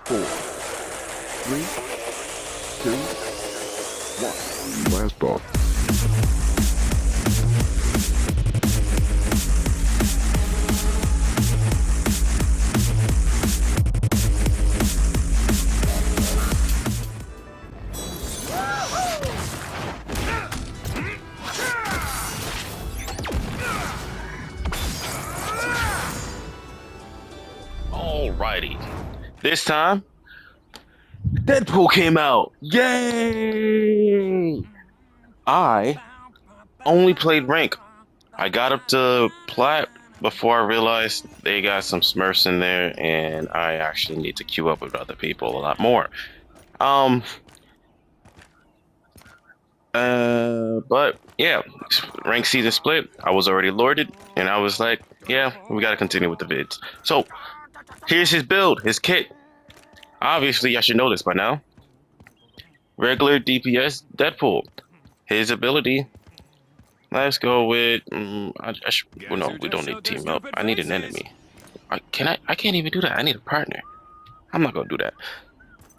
4, 3, 2, 1. Last ball. Alrighty. This time, Deadpool came out. Yay! I only played rank. I got up to plat before I realized they got some smurfs in there, and I actually need to queue up with other people a lot more. Um, but yeah, rank season split. I was already lorded, and I was like, yeah, we gotta continue with the vids. So here's his build, his kit. Obviously, I should know this by now. Regular DPS Deadpool. His ability. Let's go with. Well, no, we don't need team up. I need an enemy. I can't even do that. I need a partner. I'm not gonna do that.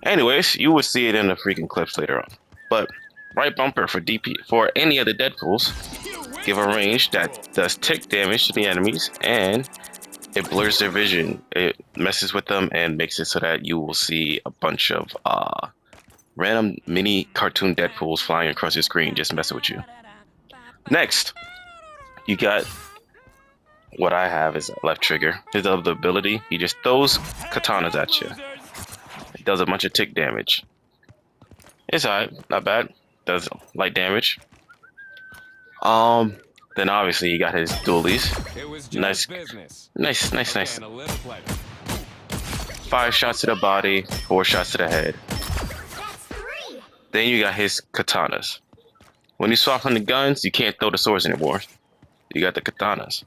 Anyways, you will see it in the freaking clips later on. But right bumper for DP for any of the Deadpools. Give a range that does tick damage to the enemies, and it blurs their vision. It messes with them and makes it so that you will see a bunch of random mini cartoon Deadpools flying across your screen just messing with you. Next, you got what I have is left trigger. His other ability, he just throws katanas at you. It does a bunch of tick damage. It's alright, not bad. Does light damage. Then obviously you got his dualies. Nice. 5 shots to the body, 4 shots to the head. Then you got his katanas. When you swap on the guns, you can't throw the swords anymore. You got the katanas.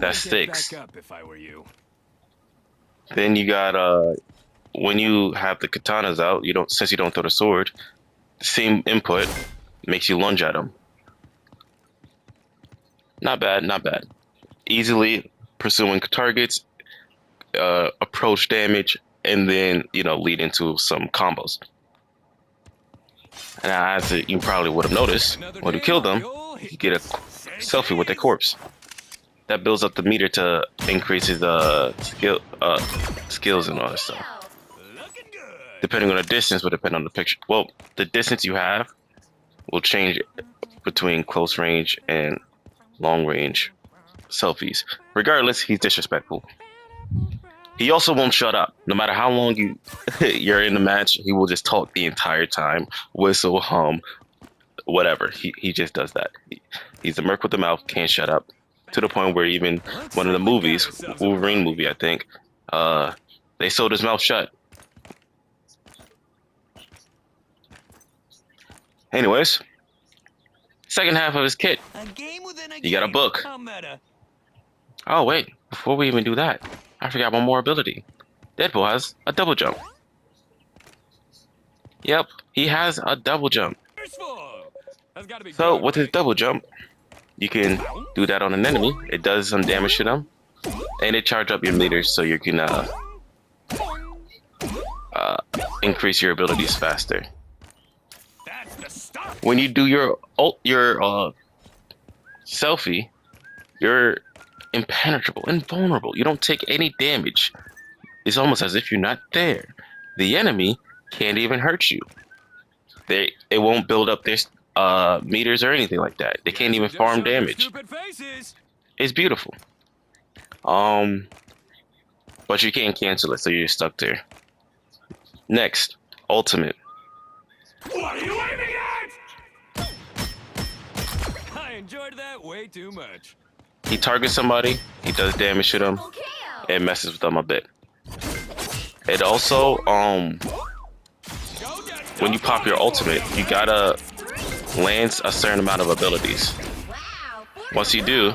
That's 6. Then you got when you have the katanas out, since you don't throw the sword, the same input makes you lunge at them. Not bad, not bad. Easily pursuing targets, approach damage, and then lead into some combos. And as you probably would have noticed, when you kill them, you get a selfie with their corpse. That builds up the meter to increase his skills and all that stuff. Depending on the distance will depend on the picture. Well, the distance you have will change between close range and long range selfies. Regardless, he's disrespectful. He also won't shut up. No matter how long you're in the match, he will just talk the entire time. Whistle, hum, whatever. He just does that. He's a merc with the mouth, can't shut up. To the point where even one of the movies, Wolverine movie, I think, they sewed his mouth shut. Anyways, second half of his kit. You got a book. Oh wait, before we even do that, I forgot one more ability. Deadpool has a double jump. Yep, he has a double jump. So with his double jump, you can do that on an enemy. It does some damage to them, and it charges up your meters so you can increase your abilities faster. When you do your selfie, you're impenetrable, invulnerable. You don't take any damage. It's almost as if you're not there. The enemy can't even hurt you. It won't build up their meters or anything like that. They can't even farm damage. It's beautiful. But you can't cancel it, so you're stuck there. Next, ultimate. What are you aiming at? I enjoyed that way too much. He targets somebody, he does damage to them, and messes with them a bit. It also, when you pop your ultimate, you gotta land a certain amount of abilities. Once you do,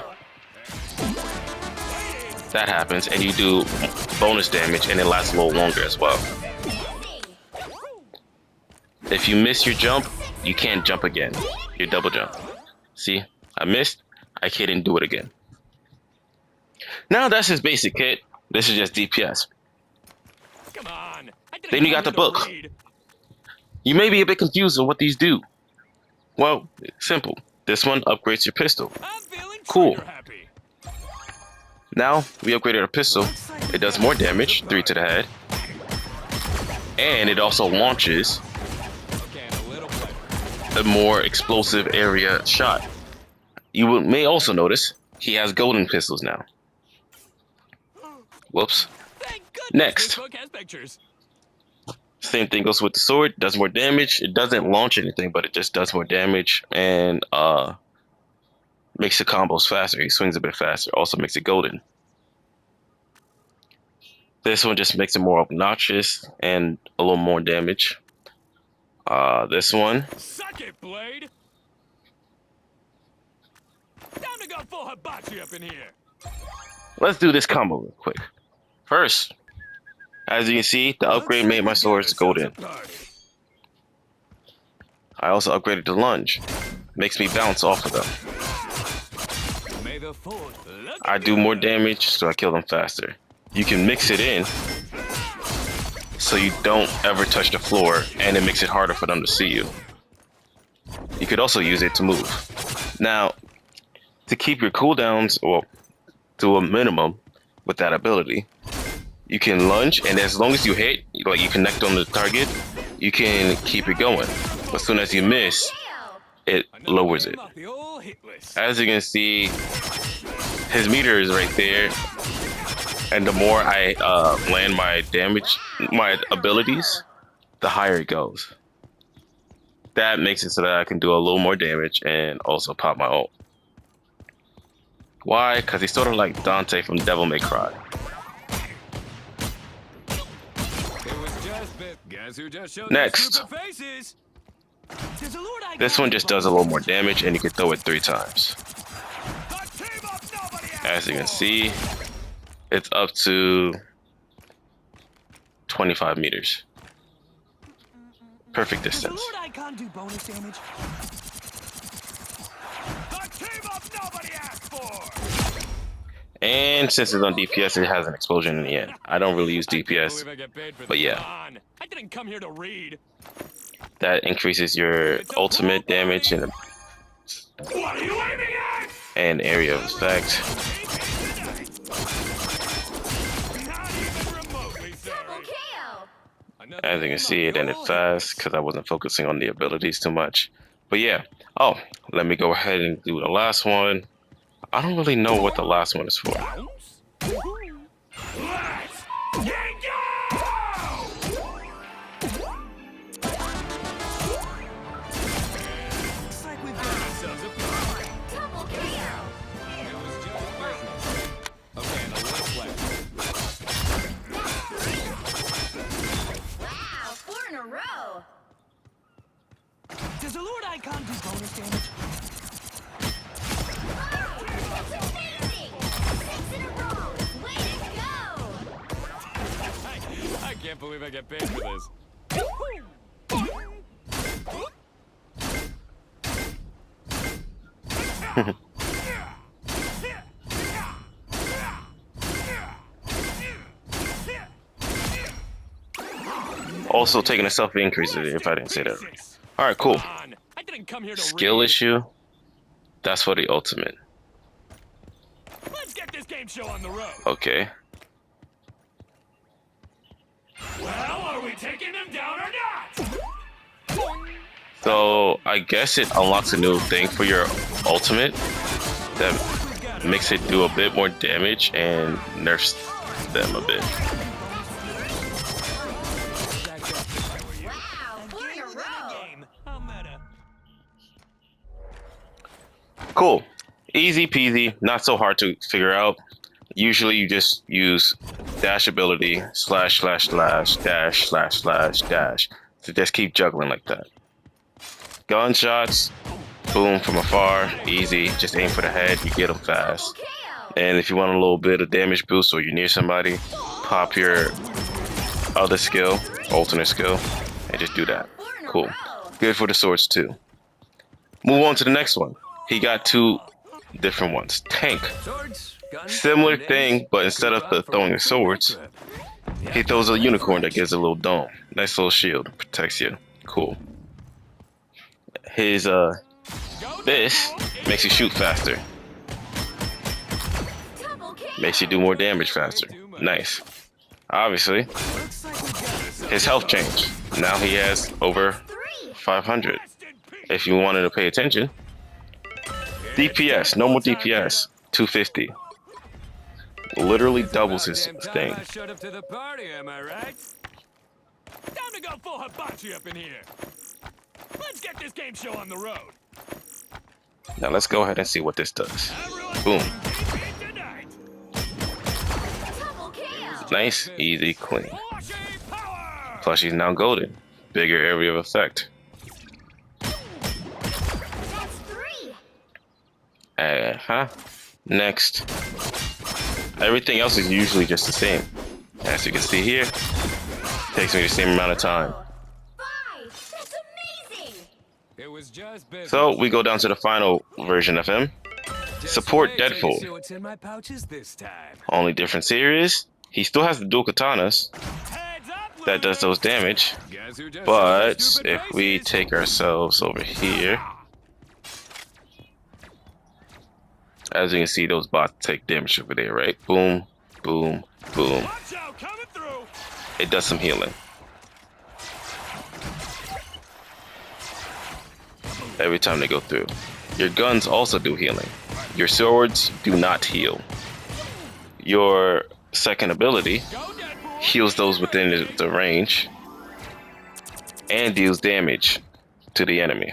that happens, and you do bonus damage, and it lasts a little longer as well. If you miss your jump, you can't jump again. You double jump. See, I missed, I couldn't do it again. Now that's his basic kit. This is just DPS. Come on. I didn't Then you come got the here to book. read. You may be a bit confused on what these do. Well, simple. This one upgrades your pistol. I'm feeling Cool. trigger happy. Now we upgraded our pistol. It does more damage, 3 to the head. And it also launches Okay, and a little better. a more explosive area shot. You may also notice he has golden pistols now. Whoops. Thank goodness Next. this book has pictures. Same thing goes with the sword. Does more damage. It doesn't launch anything, but it just does more damage and makes the combos faster. He swings a bit faster. Also makes it golden. This one just makes it more obnoxious and a little more damage. This one, Suck it, Blade. Time to go full hibachi up in here. let's do this combo real quick. First, as you can see, the upgrade made my swords golden. I also upgraded the lunge. Makes me bounce off of them. May the fourth look I do more damage, so I kill them faster. You can mix it in, so you don't ever touch the floor, and it makes it harder for them to see you. You could also use it to move. Now, to keep your cooldowns to a minimum with that ability, you can lunge, and as long as you hit, like you connect on the target, you can keep it going. But as soon as you miss, it lowers it. off the old hit list. As you can see, his meter is right there. And the more I land my damage, my abilities, the higher it goes. That makes it so that I can do a little more damage and also pop my ult. Why? Because he's sort of like Dante from Devil May Cry. It was just bit. Guess who just showed Next. their stupid faces? There's a Lord I This got one just does a little more damage and you can throw it 3 times. A team up nobody asked As you can for. see, it's up to 25 meters. Perfect Does the distance. Lord Icon do bonus damage? A team up nobody asked for. And since it's on DPS, it has an explosion in the end. I don't really use I can't DPS. believe I get paid for but this. yeah. Come on. I didn't come here to read. That increases your ultimate damage and What are you aiming at? area of effect. Not even remotely sorry. Another As you can team see, up it ended the old fast because I wasn't focusing on the abilities too much. But yeah. Oh, let me go ahead and do the last one. I don't really know what the last one is for. Bounce? Let's get go! Looks like we've got ourselves a party. Double KO. It was just business. Okay, and a little play. Wow, 4 in a row. Does the Lord Icon do bonus damage? Amazing. 6 in a row. Way to go. I can't believe I get paid for this. Also, taking a selfie increases it if I didn't say that. Alright, cool. Come on. I didn't come here to Skill read. issue. That's for the ultimate. Let's get this game show on the road. Okay. Well, are we taking them down or not? So, I guess it unlocks a new thing for your ultimate that makes it do a bit more damage and nerfs them a bit. Wow, 4 in a row. How meta. Cool. Easy peasy, not so hard to figure out. Usually you just use dash ability slash slash slash dash slash slash dash to just keep juggling like that. Gunshots, boom from afar, easy. Just aim for the head, you get them fast. KO. And if you want a little bit of damage boost or you're near somebody, pop your other skill, alternate skill, and just do that. 4 in a Cool. row. Good for the swords too. Move on to the next one. He got 2 different ones. Tank, Swords, guns, similar grenades, thing, but instead of the throwing the swords, he throws a unicorn that gives a little dome. Nice little shield, protects you. Cool. His this makes you shoot faster. Double kill. Makes you do more damage faster. Nice. Obviously, his health changed. Now he has over 500. If you wanted to pay attention, DPS, normal DPS, 250. Literally doubles his thing. I showed up to the party, am I right? Time to go full hibachi up in here. Let's get this game show on the road. Now let's go ahead and see what this does. Everyone Boom. compete tonight. Double kill. Nice, easy, clean. Flashy power. Plus he's now golden. Bigger area of effect. That's 3. Next. Everything else is usually just the same. As you can see here, takes me the same amount of time. 5. That's amazing. It was just business. So we go down to the final version of him. Just Support wait till you Deadpool. see what's in my pouches this time. Only difference here is he still has the dual katanas Heads up, that does those damage. Guess who just But showed their if stupid we faces? take ourselves over here, as you can see, those bots take damage over there, right? Boom, boom, boom. Watch out, coming through. It does some healing. Every time they go through. Your guns also do healing. Your swords do not heal. Your second ability Go Deadpool. heals those within the range and deals damage to the enemy.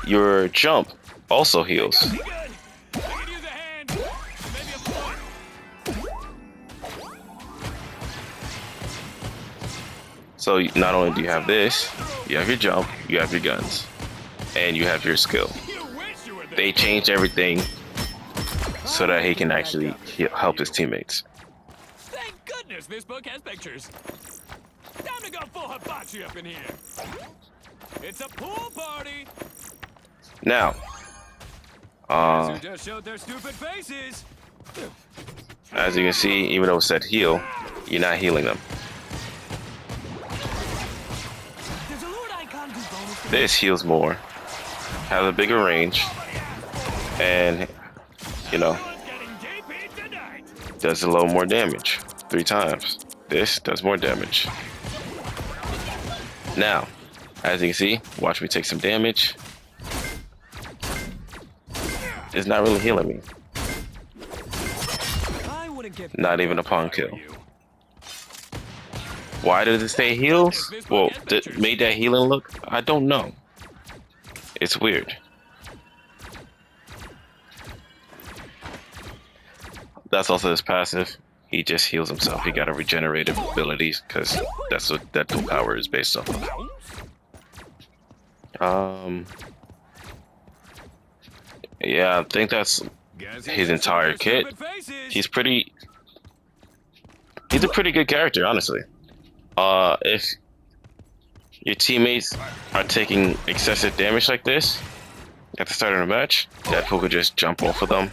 Your jump also heals. Be good. I could use a hand. Maybe a foot. So not only do you have this, you have your jump, you have your guns, and you have your skill. You wish you were there. They changed everything so that he can actually help his teammates. Thank goodness this book has pictures. Time to go full hibachi up in here. It's a pool party. Now, Who just showed their stupid faces? as you can see, even though it said heal, you're not healing them. There's a Lord Icon do bonus. This heals more, has a bigger range, and, you know, Everyone's getting DP tonight. does a little more damage. 3 times. This does more damage. Now, as you can see, watch me take some damage. It's not really healing me. I wouldn't get Not even upon kill. Why does it say heals? Well, made that healing look? I don't know. It's weird. That's also his passive. He just heals himself. He got a regenerative abilities because that's what Deadpool power is based off of. Yeah, I think that's his entire kit. He's a pretty good character, honestly. If your teammates are taking excessive damage like this at the start of the match, Deadpool could just jump off of them.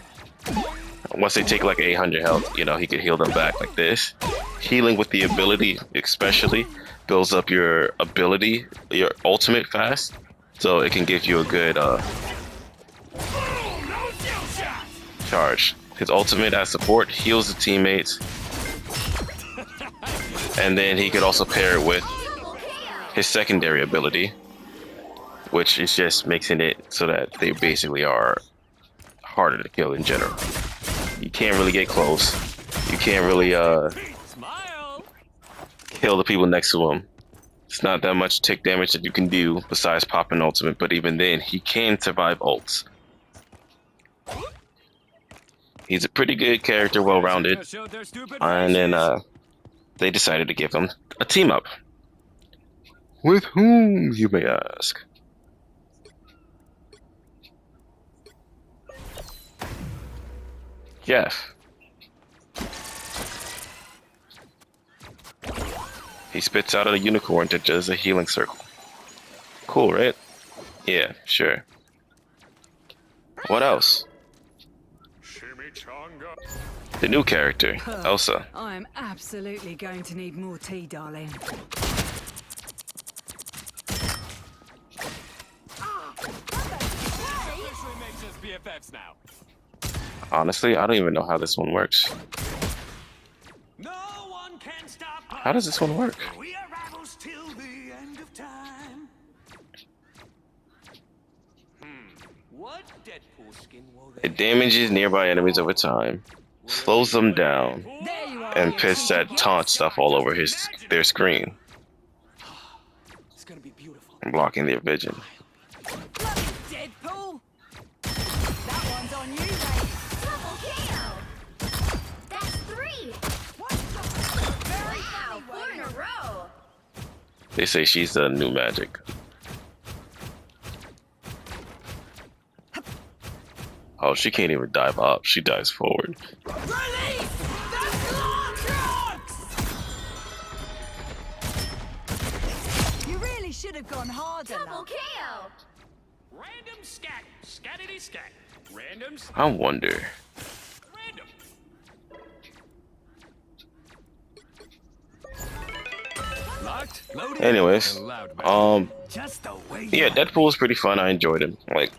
Once they take like 800 health, you know, he could heal them back like this. Healing with the ability, especially, builds up your ability, your ultimate fast, so it can give you a good charge. His ultimate as support heals the teammates, and then he could also pair it with his secondary ability, which is just mixing it so that they basically are harder to kill in general. You can't really get close. You can't really Smile. kill the people next to him. It's not that much tick damage that you can do besides popping ultimate, but even then, he can survive ults. He's a pretty good character, well-rounded, Just showed their stupid and then faces. they decided to give him a team up. With whom, you may ask? Jeff. He spits out a unicorn that does a healing circle. Cool, right? Yeah, sure. What else? The new character, Elsa. I'm absolutely going to need more tea, darling. Officially makes us BFFs now. Honestly, I don't even know how this one works. No one can stop us. How does this one work? We are rivals till the end of time. What Deadpool skin will they It damages nearby enemies over time, slows them down, There you are. and you puts cheeky that git. taunt stuff all over their screen, It's gonna be beautiful. blocking their vision. Bloody Deadpool! That one's on you, mate. Double KO. That's 3. Very Wow, funny 4 in a row. They say she's the new magic. Oh, she can't even dive up. She dives forward. Release the trucks! You really should have gone harder. Double love. KO. Random scat. Scattity scat. Random. I wonder. Random. Locked. Loaded. Anyways, and loud. Just the way yeah, Deadpool was pretty fun. I enjoyed him. Like,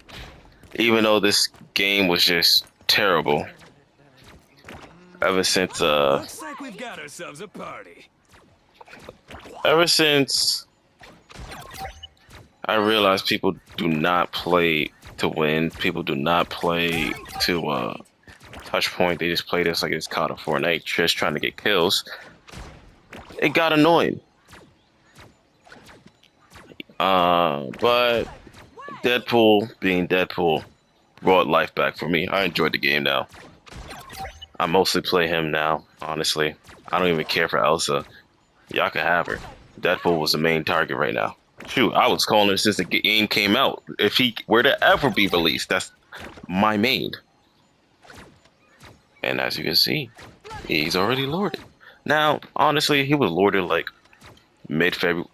even though this game was just terrible. Ever since Looks like we've got ourselves a party. ever since I realized people do not play to win. People do not play to touch point. They just play this like it's called a Fortnite, just trying to get kills. It got annoying. But Deadpool being Deadpool brought life back for me. I enjoyed the game now. I mostly play him now, honestly. I don't even care for Elsa. Y'all can have her. Deadpool was the main target right now. Shoot, I was calling her since the game came out. If he were to ever be released, that's my main. And as you can see, he's already lorded. Now, honestly, he was lorded like mid to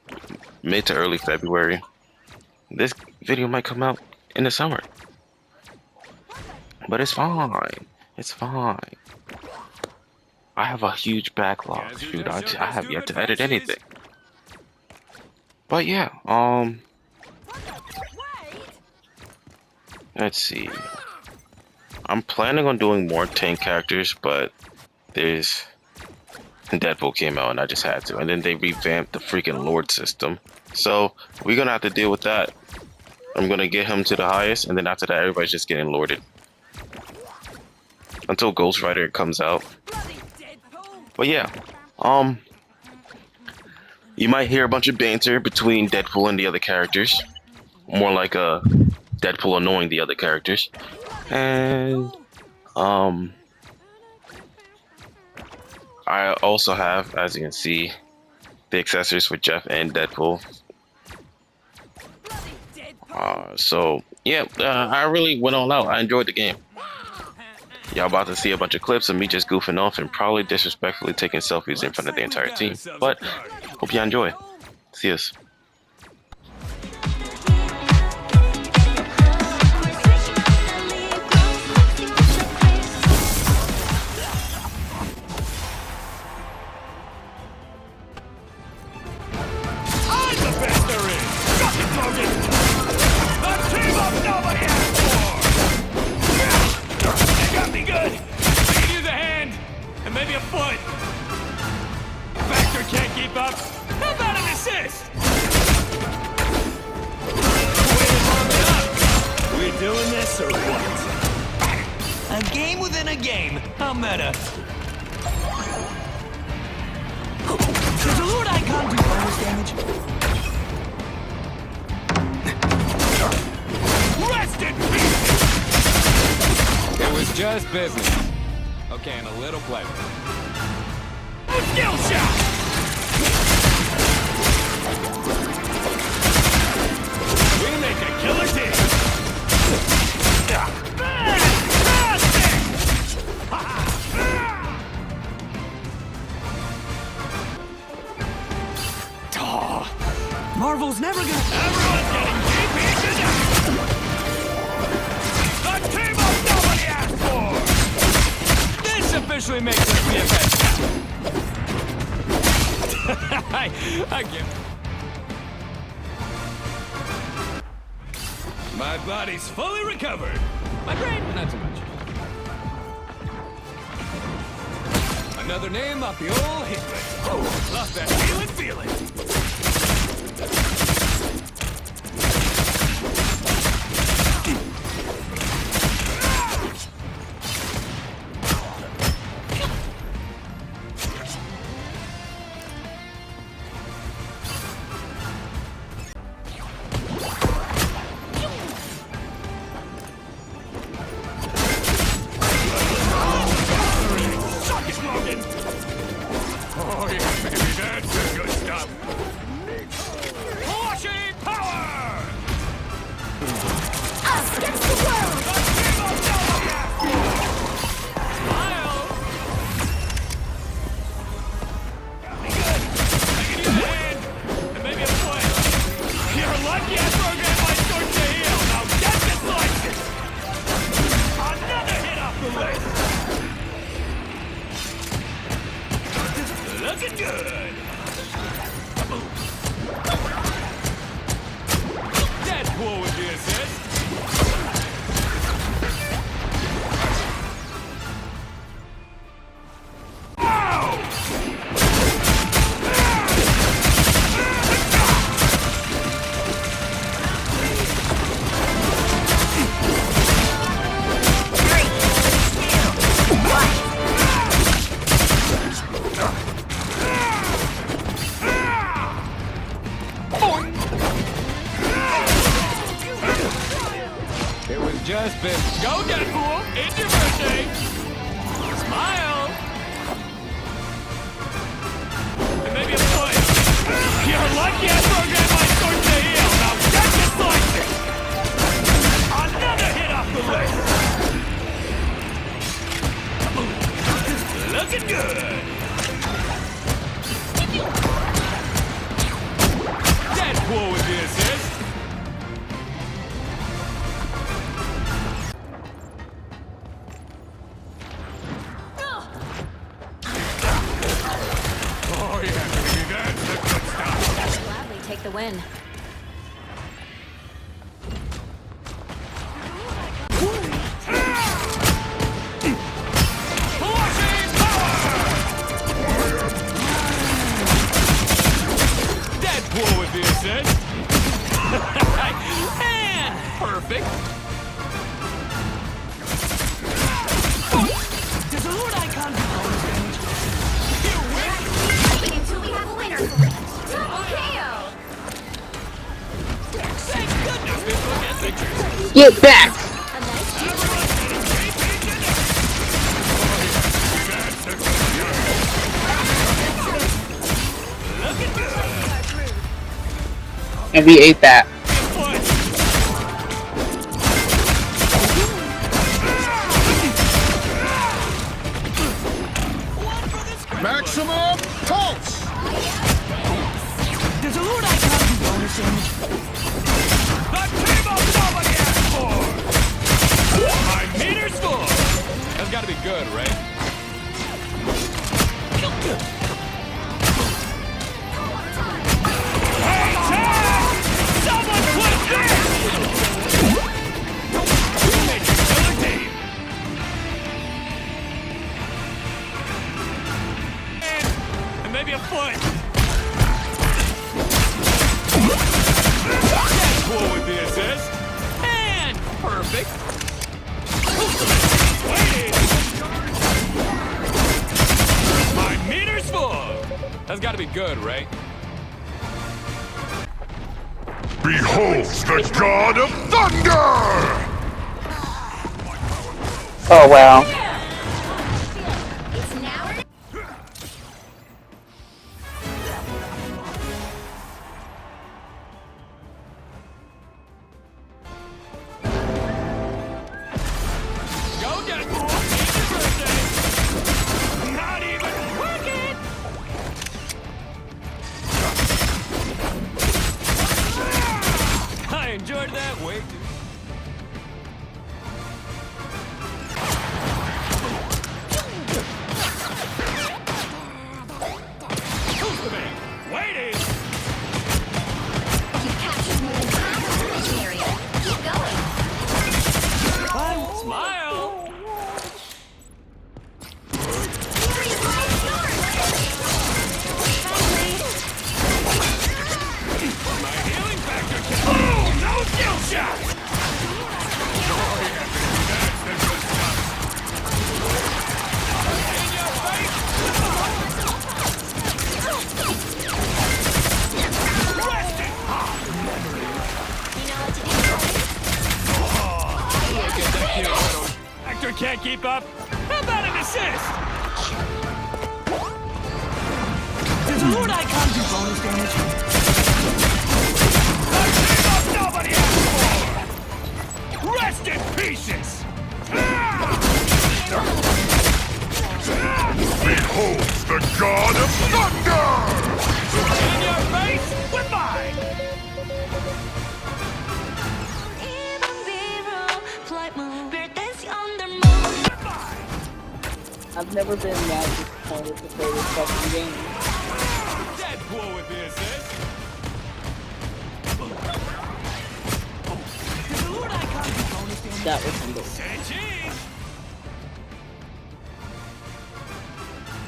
early February. This video might come out in the summer. But it's fine. It's fine. I have a huge backlog. Shoot, I have yet to edit anything. But yeah, let's see. I'm planning on doing more tank characters, but there's Deadpool came out and I just had to. And then they revamped the freaking Lord system. So we're gonna have to deal with that. I'm gonna get him to the highest, and then after that, everybody's just getting lorded. Until Ghost Rider comes out. But yeah, you might hear a bunch of banter between Deadpool and the other characters. More like Deadpool annoying the other characters. And I also have, as you can see, the accessories for Jeff and Deadpool. So yeah, I really went all out. I enjoyed the game. Y'all about to see a bunch of clips of me just goofing off and probably disrespectfully taking selfies in front of the entire team. But hope you enjoy. See us. I'm the best there is. Got it, Logan. The team up nobody asked for. They got me good. I can use a hand and maybe a foot. Factor can't keep up. How about an assist? Waited long enough. We doing this or what? A game within a game. How meta. Does the Lord Icon do bonus damage? Rest in peace! It was just business. Okay, and a little pleasure. A skill shot! We make a killer team! Marvel's never gonna... Everyone's getting deep into this! The team actually makes us be a pet now. I get it. My body's fully recovered. My brain, not too much. Another name off the old hit list. Oh, lost that feeling. Oh yeah, baby, that's the good stuff. Flushing power! Us against the world! Smile! Got me good. I can use a hand, and maybe a foot. You're lucky I programmed my sword to heal. Now get this license! Another hit off the list! Looking good! Deadpool with the assist! It was just been go Deadpool! It's your birthday! Smile! And maybe a foot. You're lucky I programmed my sword to heal. Now get this license! Another hit off the list! Looking good! Deadpool with the assist! Oh yeah, baby, that's the good stuff. Gladly take the win. Flushing power! Deadpool with the assist. And perfect. There's a Lord Icon behind the You win. Wait until we have a winner for it. Double KO! Thank goodness this book has pictures. Get back! A nice deal. That's the good stuff. Looking good. And we ate that. Foot. One for the script. Maximum pulse! There's a Lord Icon bonus image. The team of nobody asked for! My meter's full! That's gotta be good, right? Hey, Tag! Someone quit this! You made your killer team! And maybe a foot! Deadpool with the assist. And perfect. Waiting. My meter's full. That's got to be good, right? Behold the god of thunder! Oh well. It's now or Go Deadpool. It's your birthday. Not even working. I enjoyed that way too. can't keep up? How about an assist? Does a Lord Icon do bonus damage? A team up nobody asked for! Rest in pieces! Behold the God of Thunder! In your face with mine! I've never been that disappointed to play this fucking game. Deadpool with the assist. Does a Lord Icon do bonus damage? That was simple. Say cheese!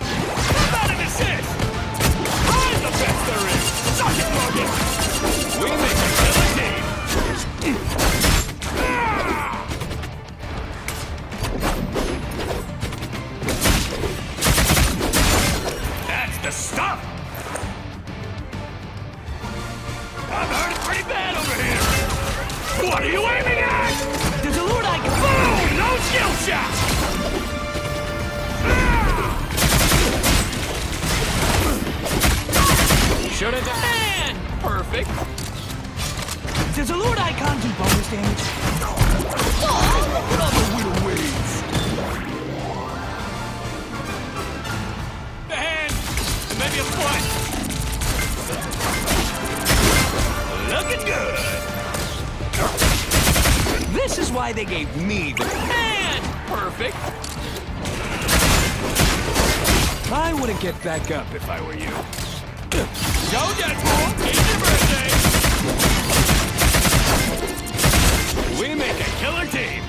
How about an assist? I'm the best there is! Suck it, Morgan! We make a killer team! That's the stuff! I'm hurting pretty bad over here! What are you aiming at? Does a Lord Icon... Boom! No skill shot! Should have done. Perfect. Does a Lord Icon do bonus damage? Another wheel wings. The hand. Maybe a foot. Looking good. This is why they gave me the... And perfect. I wouldn't get back up if I were you. Go Deadpool. It's your birthday. We make a killer team.